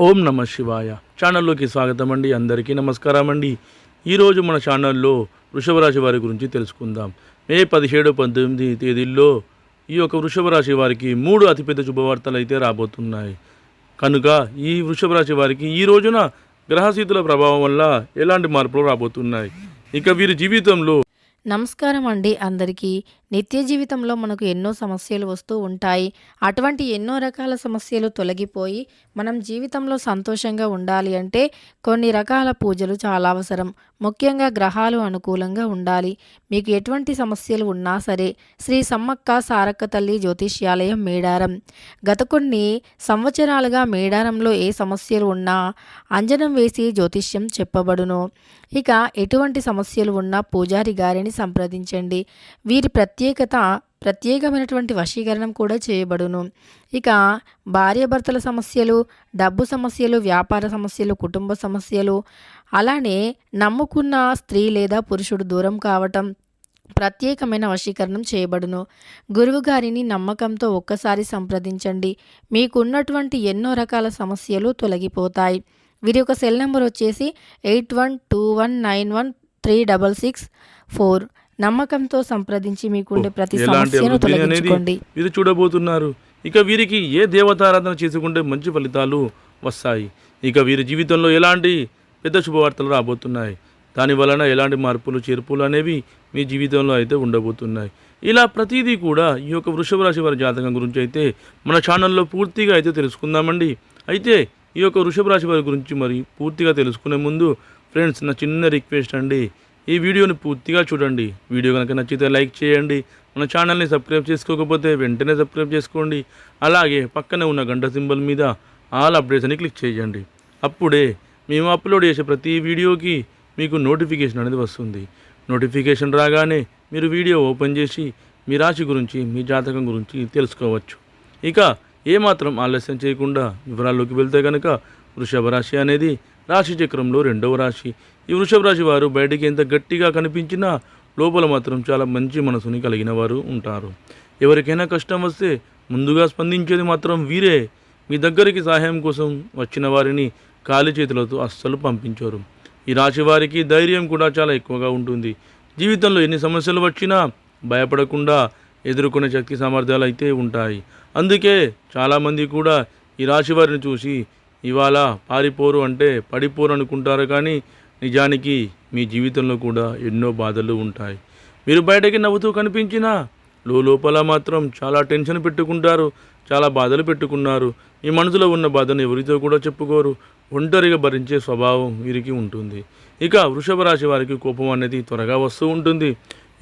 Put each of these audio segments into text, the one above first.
ఓం నమ శివాయ ఛానల్లోకి స్వాగతం అండి. అందరికీ నమస్కారం అండి. ఈరోజు మన ఛానల్లో వృషభ రాశి వారి గురించి తెలుసుకుందాం. మే 17, 19 తేదీల్లో ఈ యొక్క వృషభ రాశి వారికి 3 అతిపెద్ద శుభవార్తలు అయితే రాబోతున్నాయి. కనుక ఈ వృషభ రాశి వారికి ఈ రోజున గ్రహస్థితుల ప్రభావం వల్ల ఎలాంటి మార్పులు రాబోతున్నాయి, ఇక వీరి జీవితంలో నమస్కారం అండి అందరికీ. నిత్య జీవితంలో మనకు ఎన్నో సమస్యలు వస్తూ ఉంటాయి. అటువంటి ఎన్నో రకాల సమస్యలు తొలగిపోయి మనం జీవితంలో సంతోషంగా ఉండాలి అంటే కొన్ని రకాల పూజలు చాలా అవసరం. ముఖ్యంగా గ్రహాలు అనుకూలంగా ఉండాలి. మీకు ఎటువంటి సమస్యలు ఉన్నా సరే శ్రీ సమ్మక్క సారక్క తల్లి జ్యోతిష్యాలయం మేడారం గత కొన్ని సంవత్సరాలుగా మేడారంలో ఏ సమస్యలు ఉన్నా అంజనం వేసి జ్యోతిష్యం చెప్పబడును. ఇక ఎటువంటి సమస్యలు ఉన్నా పూజారి గారిని సంప్రదించండి. వీరి ప్రత్యేకమైనటువంటి వశీకరణం కూడా చేయబడును. ఇక భార్యాభర్తల సమస్యలు, డబ్బు సమస్యలు, వ్యాపార సమస్యలు, కుటుంబ సమస్యలు, అలానే నమ్ముకున్న స్త్రీ లేదా పురుషుడు దూరం కావటం ప్రత్యేకమైన వశీకరణం చేయబడును. గురువు గారిని నమ్మకంతో ఒక్కసారి సంప్రదించండి. మీకున్నటువంటి ఎన్నో రకాల సమస్యలు తొలగిపోతాయి. వీరి యొక్క సెల్ నెంబర్ వచ్చేసి 8121913664. నమ్మకంతో సంప్రదించి మీకుండే ప్రతి సమస్యను తొలగించుకోండి. వీరు చూడబోతున్నారు. ఇక వీరికి ఏ దేవతారాధన చేసుకుంటే మంచి ఫలితాలు వస్తాయి, ఇక వీరి జీవితంలో ఎలాంటి పెద్ద శుభవార్తలు రాబోతున్నాయి, దాని వలన ఎలాంటి మార్పులు చేర్పులు అనేవి మీ జీవితంలో అయితే ఉండబోతున్నాయి. ఇలా ప్రతిదీ కూడా ఈ యొక్క వృషభ రాశి వారి జాతకం గురించి అయితే మన ఛానల్లో పూర్తిగా అయితే తెలుసుకుందామండి. అయితే ఈ యొక్క వృషభ రాశి వారి గురించి మరి పూర్తిగా తెలుసుకునే ముందు ఫ్రెండ్స్, నా చిన్న రిక్వెస్ట్ అండి, ఈ వీడియోని పూర్తిగా చూడండి. వీడియో కనుక నచ్చితే లైక్ చేయండి. మన ఛానల్ని సబ్స్క్రైబ్ చేసుకోకపోతే వెంటనే సబ్స్క్రైబ్ చేసుకోండి. అలాగే పక్కనే ఉన్న గంట సింబల్ మీద ఆల్ అప్డేట్స్ అని క్లిక్ చేయండి. అప్పుడే మేము అప్లోడ్ చేసే ప్రతి వీడియోకి మీకు నోటిఫికేషన్ అనేది వస్తుంది. నోటిఫికేషన్ రాగానే మీరు వీడియో ఓపెన్ చేసి మీ రాశి గురించి, మీ జాతకం గురించి తెలుసుకోవచ్చు. ఇక ఏమాత్రం ఆలస్యం చేయకుండా వివరాల్లోకి వెళ్తే కనుక వృషభ రాశి అనేది రాశి చక్రంలో 2వ రాశి. ఈ వృషభ రాశి వారు బయటికి ఎంత గట్టిగా కనిపించినా లోపల మాత్రం చాలా మంచి మనసుని కలిగిన వారు ఉంటారు. ఎవరికైనా కష్టం వస్తే ముందుగా స్పందించేది మాత్రం వీరే. మీ దగ్గరికి సహాయం కోసం వచ్చిన వారిని ఖాళీ చేతులతో అస్సలు పంపించరు. ఈ రాశి వారికి ధైర్యం కూడా చాలా ఎక్కువగా ఉంటుంది. జీవితంలో ఎన్ని సమస్యలు వచ్చినా భయపడకుండా ఎదుర్కొనే శక్తి సామర్థ్యాలు అయితే ఉంటాయి. అందుకే చాలామంది కూడా ఈ రాశి వారిని చూసి ఇవాళ పారిపోరు అంటే పడిపోరు అనుకుంటారు, కానీ నిజానికి మీ జీవితంలో కూడా ఎన్నో బాధలు ఉంటాయి. మీరు బయటకి నవ్వుతూ కనిపించినా లోపల మాత్రం చాలా టెన్షన్ పెట్టుకుంటారు, చాలా బాధలు పెట్టుకున్నారు. మీ మనసులో ఉన్న బాధను ఎవరితో కూడా చెప్పుకోరు. ఒంటరిగా భరించే స్వభావం వీరికి ఉంటుంది. ఇక వృషభ రాశి వారికి కోపం అనేది త్వరగా వస్తూ ఉంటుంది.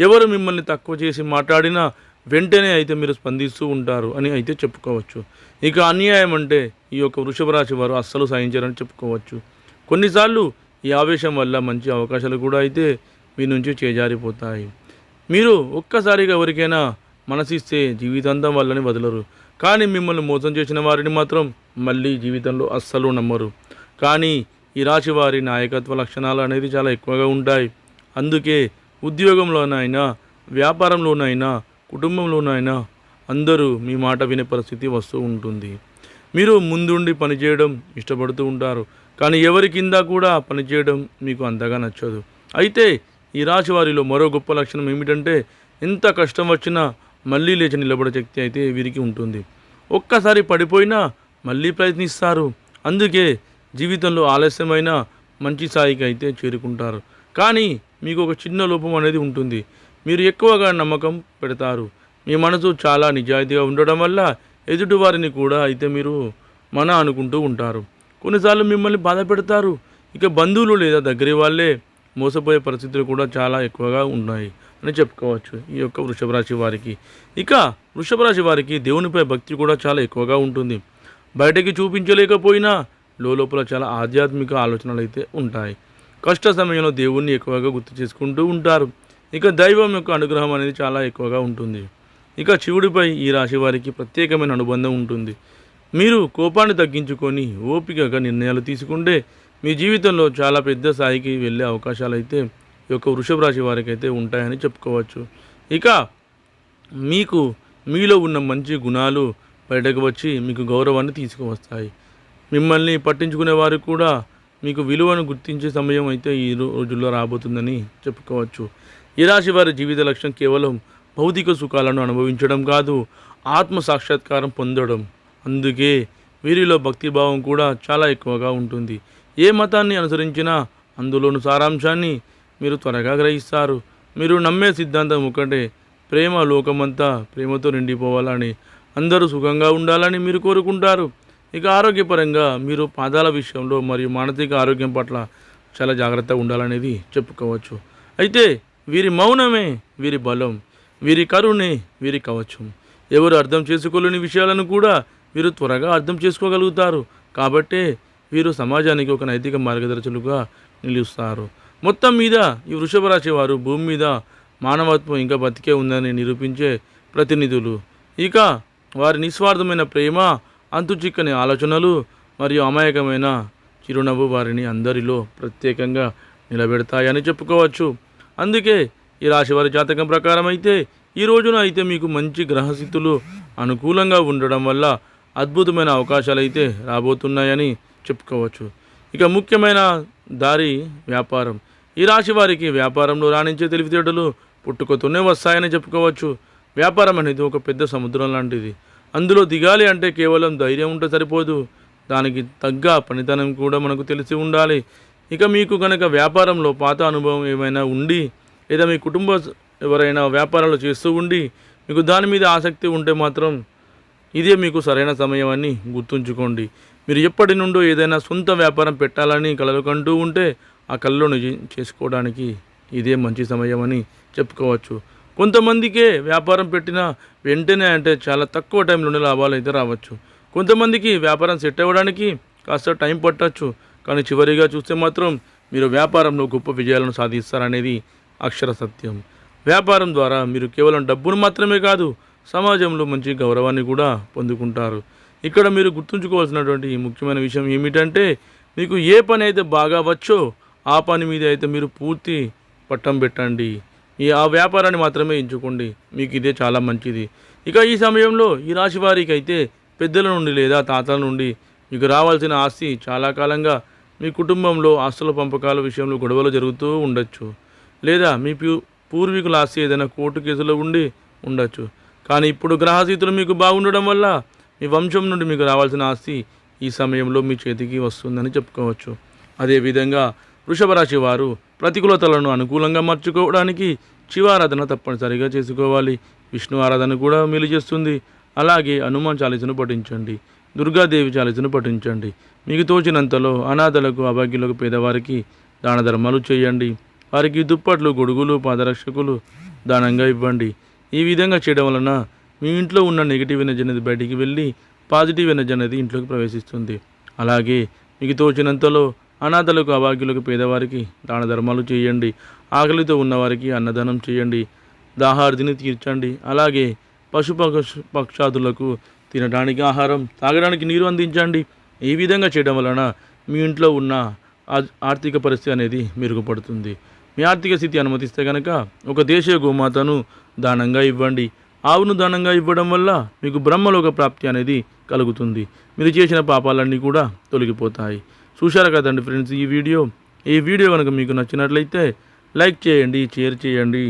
ఎవరు మిమ్మల్ని తక్కువ చేసి మాట్లాడినా వెంటనే అయితే మీరు స్పందిస్తూ ఉంటారు అని అయితే చెప్పుకోవచ్చు. ఇక అన్యాయం అంటే ఈ యొక్క వృషభ రాశి వారు అస్సలు సహించారని చెప్పుకోవచ్చు. కొన్నిసార్లు ఈ ఆవేశం వల్ల మంచి అవకాశాలు కూడా అయితే మీ నుంచి చేజారిపోతాయి. మీరు ఒక్కసారిగా ఎవరికైనా మనసిస్తే జీవితాంతం వాళ్ళని వదలరు, కానీ మిమ్మల్ని మోసం చేసిన వారిని మాత్రం మళ్ళీ జీవితంలో అస్సలు నమ్మరు. కానీ ఈ రాశి వారి నాయకత్వ లక్షణాలు అనేది చాలా ఎక్కువగా ఉంటాయి. అందుకే ఉద్యోగంలోనైనా, వ్యాపారంలోనైనా, కుటుంబంలోనైనా అందరూ మీ మాట వినే పరిస్థితి వస్తూ ఉంటుంది. మీరు ముందుండి పనిచేయడం ఇష్టపడుతూ ఉంటారు, కానీ ఎవరి కింద కూడా పనిచేయడం మీకు అంతగా నచ్చదు. అయితే ఈ రాశి వారిలో మరో గొప్ప లక్షణం ఏమిటంటే ఎంత కష్టం వచ్చినా మళ్ళీ లేచి నిలబడే శక్తి అయితే వీరికి ఉంటుంది. ఒక్కసారి పడిపోయినా మళ్ళీ ప్రయత్నిస్తారు. అందుకే జీవితంలో ఆలస్యమైన మంచి స్థాయికి అయితే చేరుకుంటారు. కానీ మీకు ఒక చిన్న లోపం అనేది ఉంటుంది. మీరు ఎక్కువగా నమ్మకం పెడతారు. మీ మనసు చాలా నిజాయితీగా ఉండడం వల్ల ఎదుటివారిని కూడా అయితే మీరు మన అనుకుంటూ ఉంటారు. కొన్నిసార్లు మిమ్మల్ని బాధ పెడతారు. ఇక బంధువులు లేదా దగ్గరి వాళ్ళే మోసపోయే పరిస్థితులు కూడా చాలా ఎక్కువగా ఉన్నాయి అని చెప్పుకోవచ్చు ఈ యొక్క వృషభ రాశి వారికి. ఇక వృషభ రాశి వారికి దేవునిపై భక్తి కూడా చాలా ఎక్కువగా ఉంటుంది. బయటకి చూపించలేకపోయినా లోపల చాలా ఆధ్యాత్మిక ఆలోచనలు అయితే ఉంటాయి. కష్ట సమయంలో దేవుణ్ణి ఎక్కువగా గుర్తు చేసుకుంటూ ఉంటారు. ఇక దైవం యొక్క అనుగ్రహం అనేది చాలా ఎక్కువగా ఉంటుంది. ఇక శివుడిపై ఈ రాశి వారికి ప్రత్యేకమైన అనుబంధం ఉంటుంది. మీరు కోపాన్ని తగ్గించుకొని ఓపికగా నిర్ణయాలు తీసుకుంటే మీ జీవితంలో చాలా పెద్ద స్థాయికి వెళ్ళే అవకాశాలు అయితే ఈ యొక్క వృషభ రాశి వారికి అయితే ఉంటాయని చెప్పుకోవచ్చు. ఇక మీలో ఉన్న మంచి గుణాలు బయటకు వచ్చి మీకు గౌరవాన్ని తీసుకువస్తాయి. మిమ్మల్ని పట్టించుకునే వారు కూడా మీకు విలువను గుర్తించే సమయం అయితే ఈ రోజుల్లో రాబోతుందని చెప్పుకోవచ్చు. ఈ రాశి వారి జీవిత లక్ష్యం కేవలం భౌతిక సుఖాలను అనుభవించడం కాదు, ఆత్మ సాక్షాత్కారం పొందడం. అందుకే వీరిలో భక్తిభావం కూడా చాలా ఎక్కువగా ఉంటుంది. ఏ మతాన్ని అనుసరించినా అందులోని సారాంశాన్ని మీరు త్వరగా గ్రహిస్తారు. మీరు నమ్మే సిద్ధాంతం ఒకటే, ప్రేమ లోకమంతా ప్రేమతో నిండిపోవాలని, అందరూ సుఖంగా ఉండాలని మీరు కోరుకుంటారు. ఇక ఆరోగ్యపరంగా మీరు పాదాల విషయంలో మరియు మానసిక ఆరోగ్యం పట్ల చాలా జాగ్రత్తగా ఉండాలనేది చెప్పుకోవచ్చు. అయితే వీరి మౌనమే వీరి బలం, వీరి కరుణే వీరి కవచం. ఎవరు అర్థం చేసుకోలేని విషయాలను కూడా వీరు త్వరగా అర్థం చేసుకోగలుగుతారు. కాబట్టే వీరు సమాజానికి ఒక నైతిక మార్గదర్శకులుగా నిలుస్తారు. మొత్తం మీద ఈ వృషభ రాశి వారు భూమి మీద మానవత్వం ఇంకా బతికే ఉందని నిరూపించే ప్రతినిధులు. ఇక వారి నిస్వార్థమైన ప్రేమ, అంతుచిక్కని ఆలోచనలు మరియు అమాయకమైన చిరునవ్వు వారిని అందరిలో ప్రత్యేకంగా నిలబెడతాయని చెప్పుకోవచ్చు. అందుకే ఈ రాశి వారి జాతకం ప్రకారం అయితే ఈ రోజున అయితే మీకు మంచి గ్రహస్థితులు అనుకూలంగా ఉండడం వల్ల అద్భుతమైన అవకాశాలు అయితే రాబోతున్నాయని చెప్పుకోవచ్చు. ఇక ముఖ్యమైన దారి వ్యాపారం. ఈ రాశి వారికి వ్యాపారంలో రాణించే తెలివితేటలు పుట్టుకతోనే వస్తాయని చెప్పుకోవచ్చు. వ్యాపారం అనేది ఒక పెద్ద సముద్రం లాంటిది. అందులో దిగాలి అంటే కేవలం ధైర్యం ఉంటే సరిపోదు, దానికి తగ్గ పనితనం కూడా మనకు తెలిసి ఉండాలి. ఇక మీకు కనుక వ్యాపారంలో పాత అనుభవం ఏమైనా ఉండి లేదా మీ కుటుంబ ఎవరైనా వ్యాపారాలు చేస్తూ ఉండి మీకు దాని మీద ఆసక్తి ఉంటే మాత్రం ఇదే మీకు సరైన సమయం అని గుర్తుంచుకోండి. మీరు ఎప్పటి నుండో ఏదైనా సొంత వ్యాపారం పెట్టాలని కలలు కంటూ ఉంటే ఆ కలలో నిజం చేసుకోవడానికి ఇదే మంచి సమయం అని చెప్పుకోవచ్చు. కొంతమందికే వ్యాపారం పెట్టిన వెంటనే అంటే చాలా తక్కువ టైంలోనే లాభాలు అయితే రావచ్చు. కొంతమందికి వ్యాపారం సెట్ అవ్వడానికి కాస్త టైం పట్టచ్చు. కానీ చివరిగా చూస్తే మాత్రం మీరు వ్యాపారంలో గొప్ప విజయాలను సాధిస్తారనేది అక్షర సత్యం. వ్యాపారం ద్వారా మీరు కేవలం డబ్బును మాత్రమే కాదు, సమాజంలో మంచి గౌరవాన్ని కూడా పొందుకుంటారు. ఇక్కడ మీరు గుర్తుంచుకోవాల్సినటువంటి ముఖ్యమైన విషయం ఏమిటంటే, మీకు ఏ పని అయితే బాగా వచ్చో ఆ పని మీద అయితే మీరు పూర్తి పట్టం పెట్టండి. ఆ వ్యాపారాన్ని మాత్రమే ఎంచుకోండి. మీకు ఇదే చాలా మంచిది. ఇక ఈ సమయంలో ఈ రాశి వారికి అయితే పెద్దల నుండి లేదా తాతల నుండి మీకు రావాల్సిన ఆస్తి చాలా కాలంగా మీ కుటుంబంలో ఆస్తుల పంపకాల విషయంలో గొడవలు జరుగుతూ ఉండొచ్చు. లేదా మీ పూర్వీకుల ఆస్తి ఏదైనా కోర్టు కేసులో ఉండి ఉండొచ్చు. కానీ ఇప్పుడు గ్రహస్థితులు మీకు బాగుండడం వల్ల మీ వంశం నుండి మీకు రావాల్సిన ఆస్తి ఈ సమయంలో మీ చేతికి వస్తుందని చెప్పుకోవచ్చు. అదేవిధంగా వృషభ రాశి వారు ప్రతికూలతలను అనుకూలంగా మార్చుకోవడానికి శివారాధన తప్పనిసరిగా చేసుకోవాలి. విష్ణు ఆరాధన కూడా మేలు చేస్తుంది. అలాగే హనుమాన్ చాలీసను పఠించండి, దుర్గాదేవి చాలీసను పఠించండి. మీకు తోచినంతలో అనాథలకు, అభాగ్యులకు, పేదవారికి దాన ధర్మాలు చేయండి. వారికి దుప్పట్లు, గొడుగులు, పాదరక్షకులు దానంగా ఇవ్వండి. ఈ విధంగా చేయడం వలన మీ ఇంట్లో ఉన్న నెగిటివ్ ఎనర్జీ అనేది బయటికి వెళ్ళి పాజిటివ్ ఎనర్జీ అనేది ఇంట్లోకి ప్రవేశిస్తుంది. అలాగే మీకు తోచినంతలో అనాథలకు, అభాగ్యులకు, పేదవారికి దాన ధర్మాలు చేయండి. ఆకలితో ఉన్నవారికి అన్నదానం చేయండి, దాహార్తిని తీర్చండి. అలాగే పక్షాదులకు తినడానికి ఆహారం, తాగడానికి నీరు అందించండి. ఈ విధంగా చేయడం వలన మీ ఇంట్లో ఉన్న ఆర్థిక పరిస్థితి అనేది మెరుగుపడుతుంది. మీ ఆర్థిక స్థితి అనుమతిస్తే కనుక ఒక దేశీయ గోమాతను దానంగా ఇవ్వండి. ఆవును దానంగా ఇవ్వడం వల్ల మీకు బ్రహ్మలోక ప్రాప్తి అనేది కలుగుతుంది. మీరు చేసిన పాపాలన్నీ కూడా తొలగిపోతాయి. చూశారు కదండి ఫ్రెండ్స్ ఈ వీడియో కనుక మీకు నచ్చినట్లయితే లైక్ చేయండి, షేర్ చేయండి.